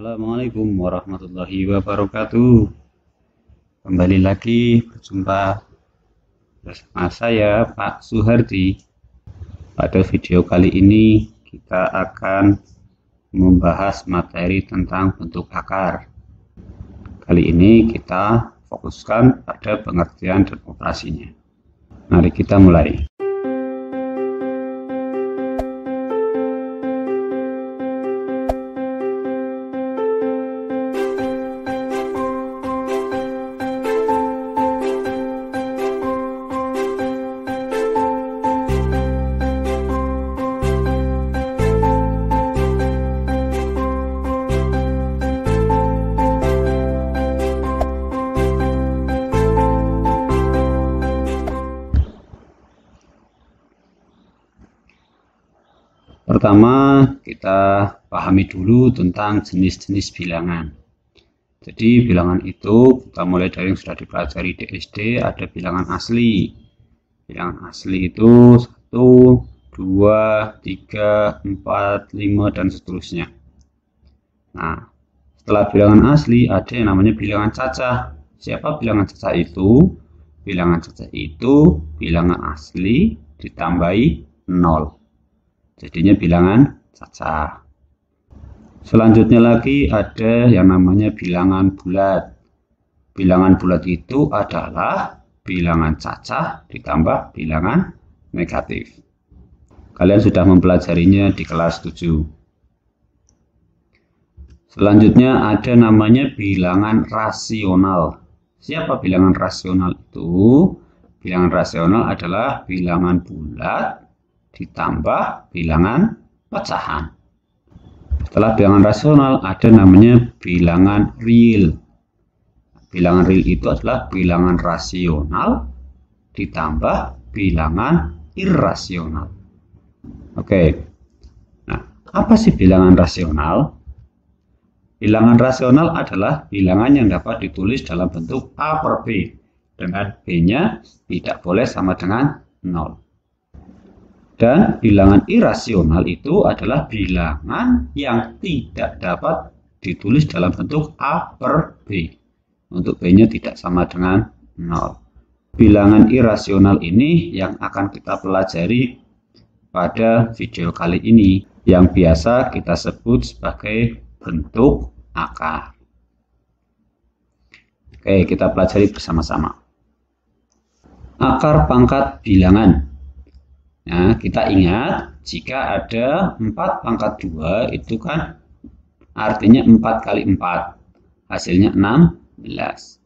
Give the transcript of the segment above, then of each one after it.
Assalamualaikum warahmatullahi wabarakatuh. Kembali lagi berjumpa bersama saya Pak Suhardi. Pada video kali ini kita akan membahas materi tentang bentuk akar. Kali ini kita fokuskan pada pengertian dan operasinya. Mari kita mulai. Pertama, kita pahami dulu tentang jenis-jenis bilangan. Jadi bilangan itu kita mulai dari yang sudah dipelajari di SD, ada bilangan asli. Bilangan asli itu 1, 2, 3, 4, 5 dan seterusnya. Nah, setelah bilangan asli ada yang namanya bilangan cacah. Siapa bilangan cacah itu? Bilangan cacah itu bilangan asli ditambahi 0. Jadinya bilangan cacah. Selanjutnya lagi ada yang namanya bilangan bulat. Bilangan bulat itu adalah bilangan cacah ditambah bilangan negatif. Kalian sudah mempelajarinya di kelas 7. Selanjutnya ada namanya bilangan rasional. Siapa bilangan rasional itu? Bilangan rasional adalah bilangan bulat ditambah bilangan pecahan. Setelah bilangan rasional ada namanya bilangan real. Bilangan real itu adalah bilangan rasional ditambah bilangan irasional. Oke. Nah, apa sih bilangan rasional? Bilangan rasional adalah bilangan yang dapat ditulis dalam bentuk A per B, dengan B-nya tidak boleh sama dengan 0. Dan bilangan irasional itu adalah bilangan yang tidak dapat ditulis dalam bentuk A per B. Untuk B-nya tidak sama dengan 0. Bilangan irasional ini yang akan kita pelajari pada video kali ini, yang biasa kita sebut sebagai bentuk akar. Oke, kita pelajari bersama-sama. Akar pangkat bilangan. Nah, kita ingat jika ada 4 pangkat 2 itu kan artinya 4 kali 4. Hasilnya 16.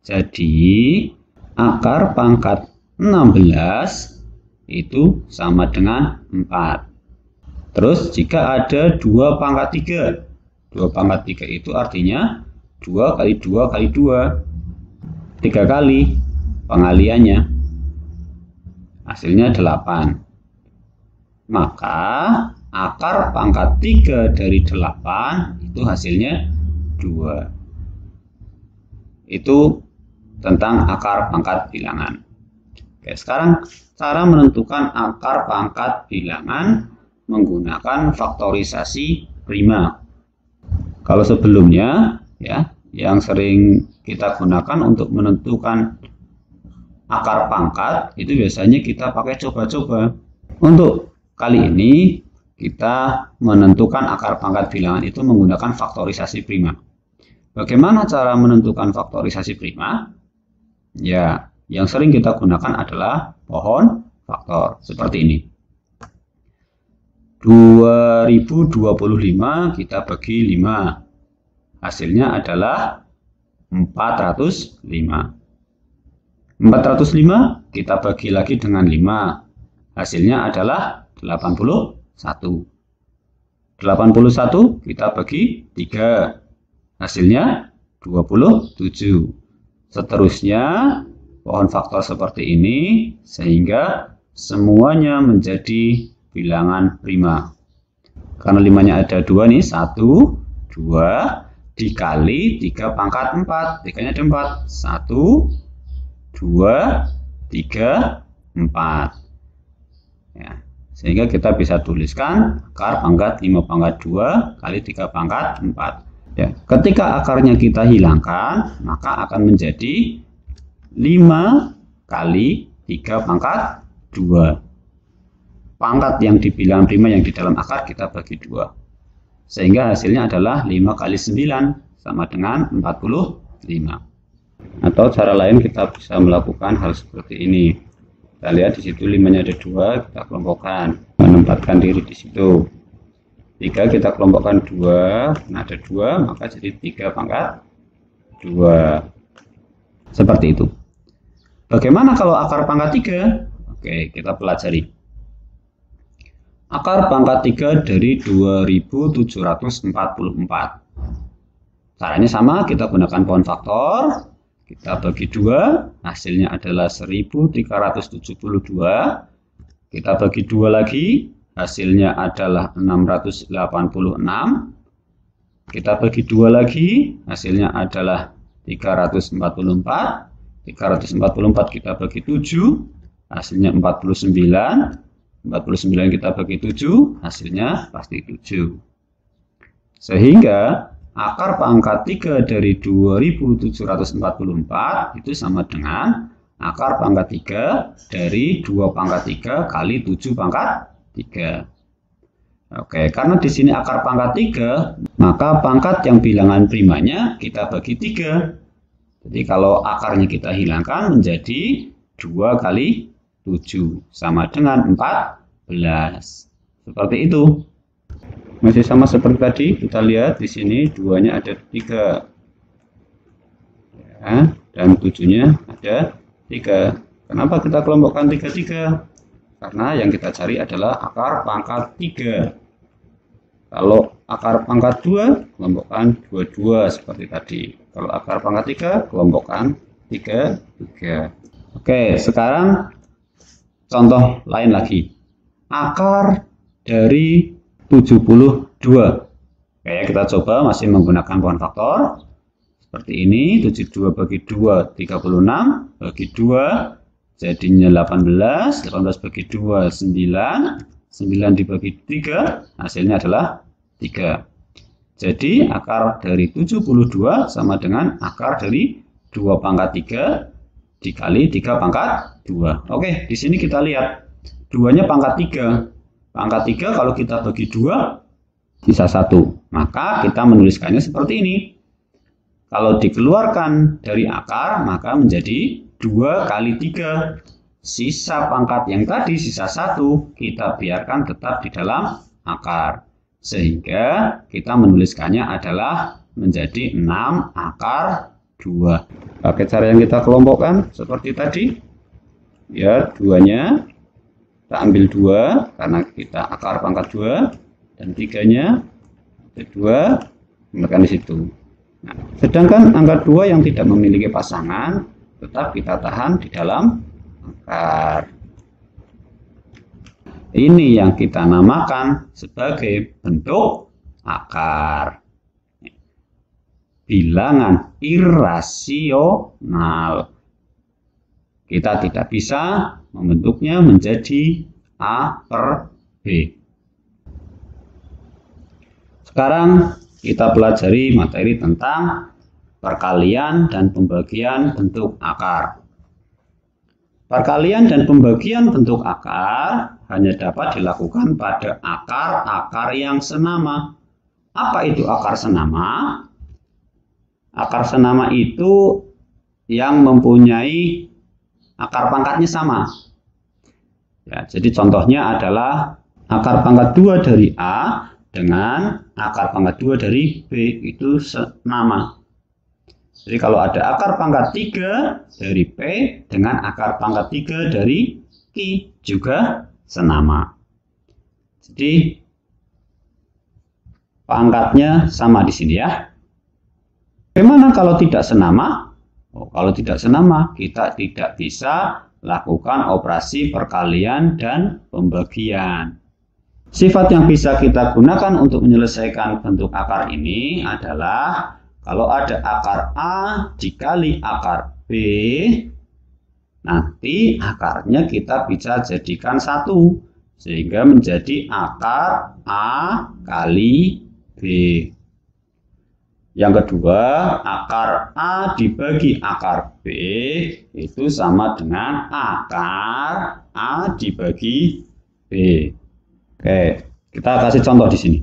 Jadi akar pangkat 16 itu sama dengan 4. Terus jika ada 2 pangkat 3. 2 pangkat 3 itu artinya 2 kali 2 kali 2. 3 kali pengaliannya. Hasilnya 8. Maka akar pangkat 3 dari 8 itu hasilnya 2. Itu tentang akar pangkat bilangan. Oke, sekarang cara menentukan akar pangkat bilangan menggunakan faktorisasi prima. Kalau sebelumnya ya, yang sering kita gunakan untuk menentukan akar pangkat itu biasanya kita pakai coba-coba. Untuk kali ini kita menentukan akar pangkat bilangan itu menggunakan faktorisasi prima. Bagaimana cara menentukan faktorisasi prima? Ya, yang sering kita gunakan adalah pohon faktor seperti ini. 2025 kita bagi 5. Hasilnya adalah 405. 405 kita bagi lagi dengan 5. Hasilnya adalah 81. 81 kita bagi 3. Hasilnya 27. Seterusnya pohon faktor seperti ini sehingga semuanya menjadi bilangan prima. Karena 5-nya ada 2 nih, 1, 2 dikali 3 pangkat 4. 3-nya ada 4. 1, 2, 3, 4. Ya, sehingga kita bisa tuliskan akar pangkat 5 pangkat 2 kali 3 pangkat 4. Ya, ketika akarnya kita hilangkan, maka akan menjadi 5 kali 3 pangkat 2. Pangkat yang di bilangan prima yang di dalam akar kita bagi 2. Sehingga hasilnya adalah 5 kali 9 sama dengan 45. Atau cara lain kita bisa melakukan hal seperti ini. Kita lihat di situ 5-nya ada 2, kita kelompokkan, menempatkan diri di situ. 3 kita kelompokkan 2, nah ada 2 maka jadi 3 pangkat 2. Seperti itu. Bagaimana kalau akar pangkat 3? Oke, kita pelajari. Akar pangkat 3 dari 2744. Caranya sama, kita gunakan pohon faktor. Kita bagi 2, hasilnya adalah 1372. Kita bagi 2 lagi, hasilnya adalah 686. Kita bagi 2 lagi, hasilnya adalah 344. 344 kita bagi 7, hasilnya 49. 49 kita bagi 7, hasilnya pasti 7. Sehingga akar pangkat 3 dari 2744 itu sama dengan akar pangkat 3 dari 2 pangkat 3 kali 7 pangkat 3. Oke, karena di sini akar pangkat 3, maka pangkat yang bilangan primanya kita bagi 3. Jadi kalau akarnya kita hilangkan menjadi 2 kali 7 sama dengan 14. Seperti itu. Masih sama seperti tadi, kita lihat di sini 2-nya ada 3. Ya, dan 7-nya ada 3. Kenapa kita kelompokkan 3-3? Karena yang kita cari adalah akar pangkat 3. Kalau akar pangkat 2, kelompokkan 2-2 seperti tadi. Kalau akar pangkat 3, kelompokkan 3-3. Oke, sekarang contoh lain lagi. Akar dari 72. Kayak kita coba masih menggunakan pohon faktor. Seperti ini, 72 bagi 2, 36. Bagi 2, jadinya 18. 18 bagi 2, 9. 9 dibagi 3, hasilnya adalah 3. Jadi, akar dari 72 sama dengan akar dari 2 pangkat 3 dikali 3 pangkat 2. Oke, di sini kita lihat. 2-nya pangkat 3. Pangkat 3 kalau kita bagi 2, sisa 1. Maka kita menuliskannya seperti ini. Kalau dikeluarkan dari akar, maka menjadi 2 kali 3. Sisa pangkat yang tadi, sisa 1, kita biarkan tetap di dalam akar. Sehingga kita menuliskannya adalah menjadi 6 akar 2. Pakai cara yang kita kelompokkan seperti tadi. Ya, 2-nya kita ambil 2 karena kita akar pangkat 2, dan 3-nya ada 2, gunakan di situ. Nah, sedangkan angka 2 yang tidak memiliki pasangan tetap kita tahan di dalam akar. Ini yang kita namakan sebagai bentuk akar. Bilangan irasional. Kita tidak bisa membentuknya menjadi A per B. Sekarang kita pelajari materi tentang perkalian dan pembagian bentuk akar. Perkalian dan pembagian bentuk akar hanya dapat dilakukan pada akar-akar yang senama. Apa itu akar senama? Akar senama itu yang mempunyai akar pangkatnya sama. Ya, jadi contohnya adalah akar pangkat 2 dari A dengan akar pangkat 2 dari B, itu senama. Jadi kalau ada akar pangkat 3 dari P dengan akar pangkat 3 dari Q juga senama. Jadi pangkatnya sama di sini ya. Bagaimana kalau tidak senama? Kalau tidak senama, kita tidak bisa lakukan operasi perkalian dan pembagian. Sifat yang bisa kita gunakan untuk menyelesaikan bentuk akar ini adalah kalau ada akar A dikali akar B, nanti akarnya kita bisa jadikan 1, sehingga menjadi akar A kali B. Yang kedua, akar A dibagi akar B itu sama dengan akar A dibagi B. Oke, kita kasih contoh di sini.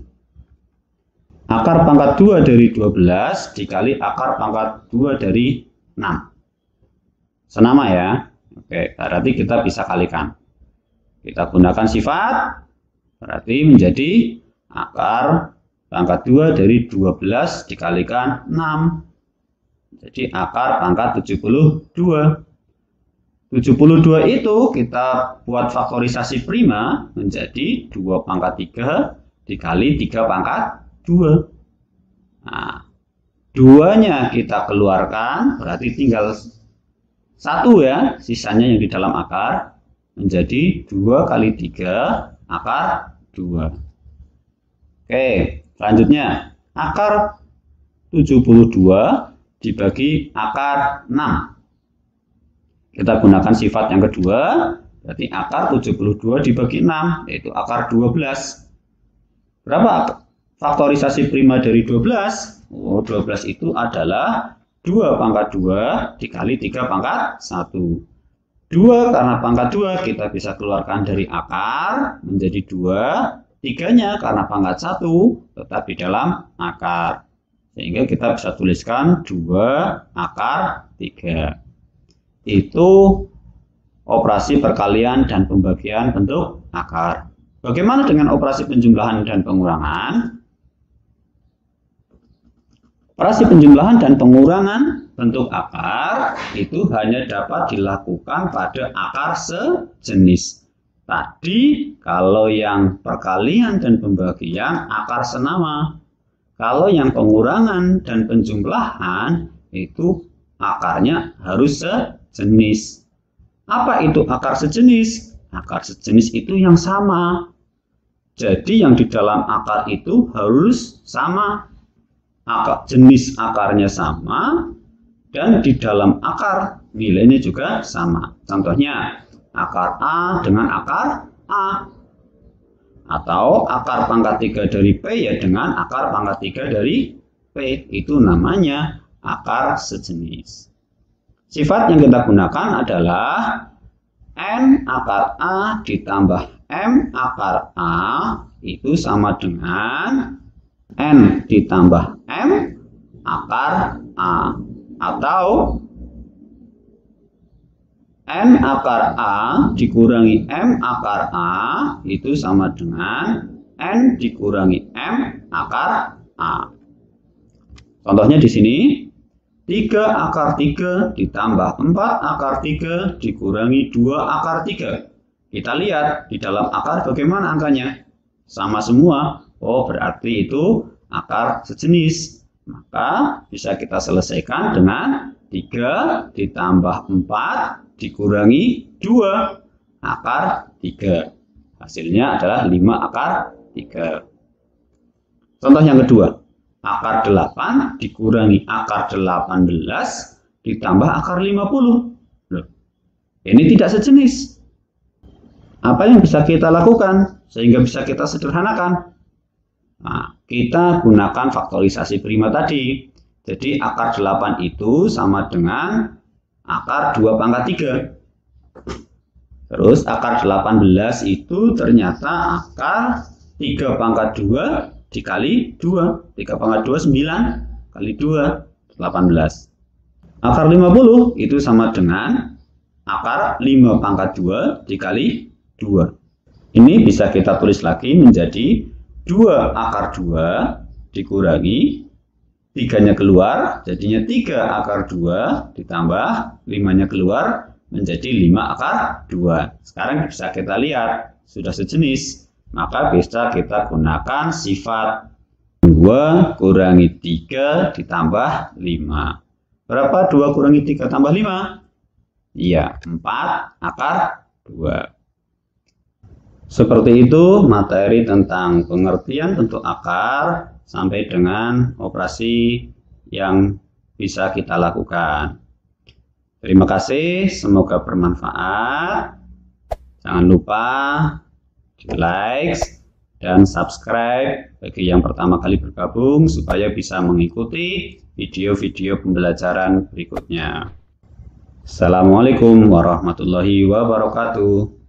Akar pangkat 2 dari 12 dikali akar pangkat 2 dari 6. Senama ya. Oke, berarti kita bisa kalikan. Kita gunakan sifat, berarti menjadi akar pangkat 2 dari 12 dikalikan 6. Jadi akar pangkat 72. 72 itu kita buat faktorisasi prima menjadi 2 pangkat 3 dikali 3 pangkat 2. Nah, 2-nya kita keluarkan, berarti tinggal 1 ya, sisanya yang di dalam akar. Menjadi 2 kali 3 akar 2. Oke, selanjutnya akar 72 dibagi akar 6. Kita gunakan sifat yang kedua, berarti akar 72 dibagi 6, yaitu akar 12. Berapa faktorisasi prima dari 12? Oh, 12 itu adalah 2 pangkat 2 dikali 3 pangkat 1. 2 karena pangkat 2 kita bisa keluarkan dari akar menjadi 2. 3-nya karena pangkat 1 tetap di dalam akar. Sehingga kita bisa tuliskan 2 akar 3. Itu operasi perkalian dan pembagian bentuk akar. Bagaimana dengan operasi penjumlahan dan pengurangan? Operasi penjumlahan dan pengurangan bentuk akar itu hanya dapat dilakukan pada akar sejenis. Tadi kalau yang perkalian dan pembagian akar senama. Kalau yang pengurangan dan penjumlahan itu akarnya harus sejenis. Apa itu akar sejenis? Akar sejenis itu yang sama. Jadi yang di dalam akar itu harus sama. Jenis akarnya sama dan di dalam akar nilainya juga sama. Contohnya akar A dengan akar A, atau akar pangkat 3 dari P ya dengan akar pangkat 3 dari P. Itu namanya akar sejenis. Sifat yang kita gunakan adalah N akar A ditambah M akar A itu sama dengan N ditambah M akar A, atau N akar A dikurangi M akar A itu sama dengan N dikurangi M akar A. Contohnya di sini 3 akar 3 ditambah 4 akar 3 dikurangi 2 akar 3. Kita lihat di dalam akar bagaimana angkanya. Sama semua. Oh, berarti itu akar sejenis. Maka bisa kita selesaikan dengan 3 ditambah 4 dikurangi 2 akar 3. Hasilnya adalah 5 akar 3. Contoh yang kedua. Akar 8 dikurangi akar 18 ditambah akar 50. Loh, ini tidak sejenis. Apa yang bisa kita lakukan sehingga bisa kita sederhanakan? Nah, kita gunakan faktorisasi prima tadi. Jadi akar 8 itu sama dengan akar 2 pangkat 3. Terus akar 18 itu ternyata akar 3 pangkat 2 dikali 2. 3 pangkat 2 9 kali 2 18. Akar 50 itu sama dengan akar 5 pangkat 2 dikali 2. Ini bisa kita tulis lagi menjadi 2 akar 2 dikurangi 3-nya keluar, jadinya 3 akar 2 ditambah 5-nya keluar menjadi 5 akar 2. Sekarang bisa kita lihat sudah sejenis, maka bisa kita gunakan sifat 2 kurangi 3 ditambah 5. Berapa 2 kurangi 3 tambah 5? Iya, 4 akar 2. Seperti itu materi tentang pengertian bentuk akar sampai dengan operasi yang bisa kita lakukan. Terima kasih, semoga bermanfaat. Jangan lupa di like, dan subscribe bagi yang pertama kali bergabung supaya bisa mengikuti video-video pembelajaran berikutnya. Assalamualaikum warahmatullahi wabarakatuh.